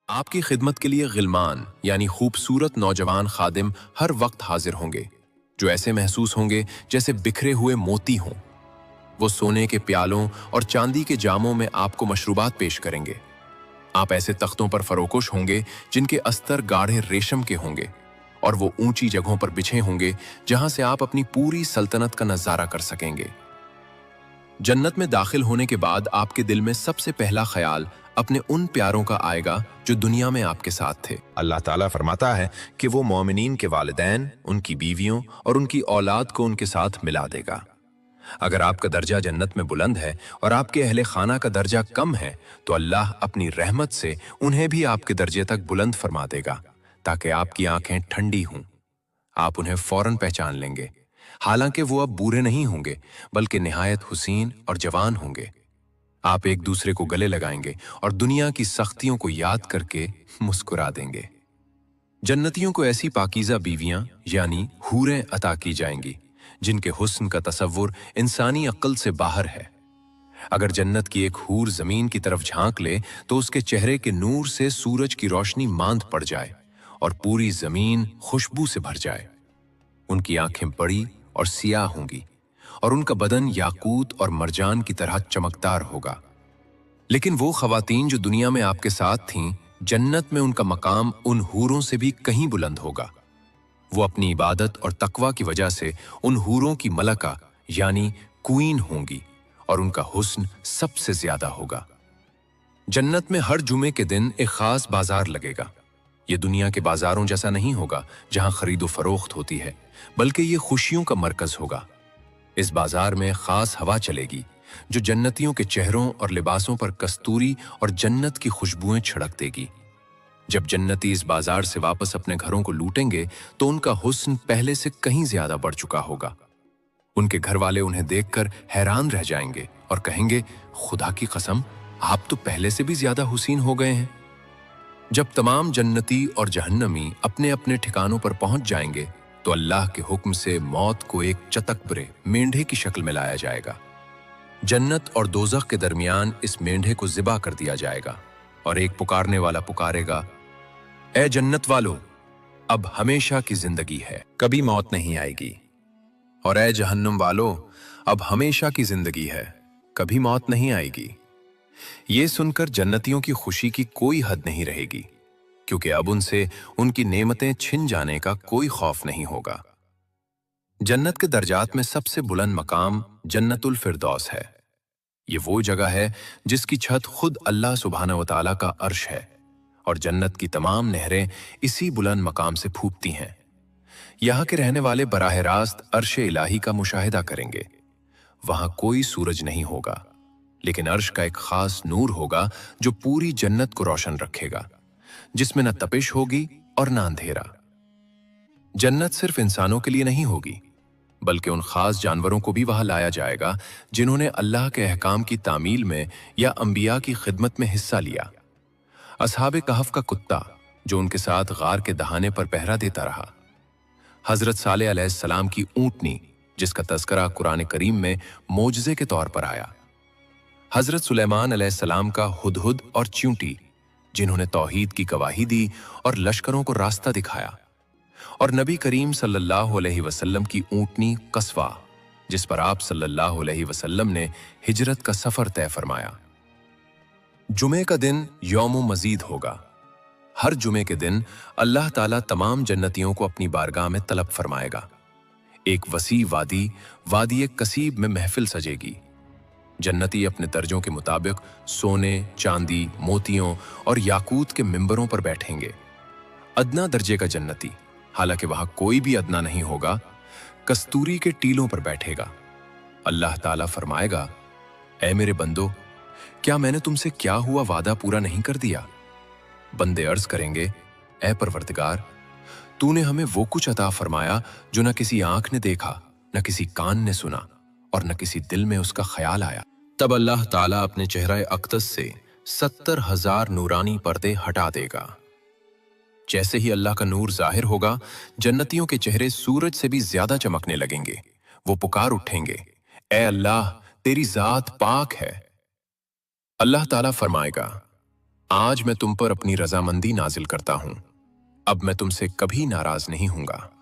आपकी खिदमत के लिए गिलमान यानी खूबसूरत नौजवान खादिम हर वक्त हाजिर होंगे, जो ऐसे महसूस होंगे जैसे बिखरे हुए मोती हों। वो सोने के प्यालों और चांदी के जामों में आपको मशरूबात पेश करेंगे। आप ऐसे तख्तों पर फरोकोश होंगे जिनके अस्तर गाढ़े रेशम के होंगे, और वो ऊंची जगहों पर बिछे होंगे जहां से आप अपनी पूरी सल्तनत का नजारा कर सकेंगे। जन्नत में दाखिल होने के बाद आपके दिल में सबसे पहला ख्याल अपने उन प्यारों का आएगा जो दुनिया में आपके साथ थे। अल्लाह ताला फरमाता है कि वो मोमिनीन के वालिदैन, उनकी बीवियों और उनकी औलाद को उनके साथ मिला देगा। अगर आपका दर्जा जन्नत में बुलंद है और आपके अहले खाना का दर्जा कम है, तो अल्लाह अपनी रहमत से उन्हें भी आपके दर्जे तक बुलंद फरमा देगा, ताकि आपकी आंखें ठंडी हों। आप उन्हें फौरन पहचान लेंगे। हालांकि वो अब बूढ़े नहीं होंगे, बल्कि निहायत हुसीन और जवान होंगे। आप एक दूसरे को गले लगाएंगे और दुनिया की सख्तियों को याद करके मुस्कुरा देंगे। जन्नतियों को ऐसी पाकीज़ा बीवियां यानी हूरें अता की जाएंगी जिनके हुस्न का तसव्वुर इंसानी अक्ल से बाहर है। अगर जन्नत की एक हूर जमीन की तरफ झांक ले तो उसके चेहरे के नूर से सूरज की रोशनी मांद पड़ जाए और पूरी जमीन खुशबू से भर जाए। उनकी आंखें बड़ी और सियाह होंगी और उनका बदन याकूत और मरजान की तरह चमकदार होगा। लेकिन वो खवातीन जो दुनिया में आपके साथ थीं, जन्नत में उनका मकाम उन हूरों से भी कहीं बुलंद होगा। वो अपनी इबादत और तकवा की वजह से उन हूरों की मलका यानी क्वीन होंगी और उनका हुस्न सबसे ज्यादा होगा। जन्नत में हर जुमे के दिन एक खास बाजार लगेगा। ये दुनिया के बाजारों जैसा नहीं होगा जहां खरीदो फरोख्त होती है, बल्कि ये खुशियों का मरकज होगा। इस बाजार में खास हवा चलेगी जो जन्नतियों के चेहरों और लिबासों पर कस्तूरी और जन्नत की खुशबुएं छिड़क देगी। जब जन्नती इस बाजार से वापस अपने घरों को लूटेंगे तो उनका हुस्न पहले से कहीं ज्यादा बढ़ चुका होगा। उनके घर वाले उन्हें देखकर हैरान रह जाएंगे और कहेंगे, खुदा की कसम, आप तो पहले से भी ज्यादा हुसीन हो गए हैं। जब तमाम जन्नती और जहन्नमी अपने अपने ठिकानों पर पहुंच जाएंगे तो अल्लाह के हुक्म से मौत को एक चतकबरे मेंढे की शक्ल में लाया जाएगा। जन्नत और दोज़ख के दरमियान इस मेंढे को ज़िबा कर दिया जाएगा और एक पुकारने वाला पुकारेगा, ए जन्नत वालो, अब हमेशा की जिंदगी है, कभी मौत नहीं आएगी। और ए जहन्नुम वालो, अब हमेशा की जिंदगी है, कभी मौत नहीं आएगी। ये सुनकर जन्नतियों की खुशी की कोई हद नहीं रहेगी, क्योंकि अब उनसे उनकी नेमतें छिन जाने का कोई खौफ नहीं होगा। जन्नत के दर्जात में सबसे बुलंद मकाम जन्नतुल फिरदौस है। ये वो जगह है जिसकी छत खुद अल्लाह सुब्हानहू व तआला का अर्श है, और जन्नत की तमाम नहरें इसी बुलंद मकाम से फूटती हैं। यहाँ के रहने वाले बराह रास्त अर्श इलाही का मुशाहिदा करेंगे। वहां कोई सूरज नहीं होगा, लेकिन अर्श का एक खास नूर होगा जो पूरी जन्नत को रोशन रखेगा, जिसमें न तपिश होगी और न अंधेरा। जन्नत सिर्फ इंसानों के लिए नहीं होगी, बल्कि उन खास जानवरों को भी वहां लाया जाएगा जिन्होंने अल्लाह के अहकाम की तामील में या अंबिया की खिदमत में हिस्सा लिया। असहाबे कहफ का कुत्ता जो उनके साथ गार के दहाने पर पहरा देता रहा, हजरत सालेह अलैहिस्सलाम की ऊंटनी जिसका तज़किरा कुरान करीम में मोजज़े के तौर पर आया, हजरत सुलेमान अलैहिस्सलाम का हुदहुद और च्यूंटी जिन्होंने तौहीद की गवाही दी और लश्करों को रास्ता दिखाया, और नबी करीम सल्लल्लाहु अलैहि वसल्लम की ऊंटनी कस्वा जिस पर आप सल्लल्लाहु अलैहि वसल्लम ने हिजरत का सफर तय फरमाया। जुमे का दिन यौम मजीद होगा। हर जुमे के दिन अल्लाह ताला तमाम जन्नतियों को अपनी बारगाह में तलब फरमाएगा। एक वसी वादी कसीब में महफिल सजेगी। जन्नती अपने दर्जों के मुताबिक सोने, चांदी, मोतियों और याकूत के मिंबरों पर बैठेंगे। अदना दर्जे का जन्नती, हालांकि वहां कोई भी अदना नहीं होगा, कस्तूरी के टीलों पर बैठेगा। अल्लाह ताला फरमाएगा, ऐ मेरे बंदो, क्या मैंने तुमसे क्या हुआ वादा पूरा नहीं कर दिया? बंदे अर्ज करेंगे, ऐ परवरदिगार, तूने हमें वो कुछ अता फरमाया जो न किसी आंख ने देखा, न किसी कान ने सुना और न किसी दिल में उसका ख्याल आया। तब अल्लाह ताला अपने चेहरा अक़दस से 70,000 नूरानी पर्दे हटा देगा। जैसे ही अल्लाह का नूर जाहिर होगा, जन्नतियों के चेहरे सूरज से भी ज्यादा चमकने लगेंगे। वो पुकार उठेंगे, ए अल्लाह, तेरी जात पाक है। अल्लाह ताला फरमाएगा, आज मैं तुम पर अपनी रजामंदी नाजिल करता हूं। अब मैं तुमसे कभी नाराज नहीं हूंगा।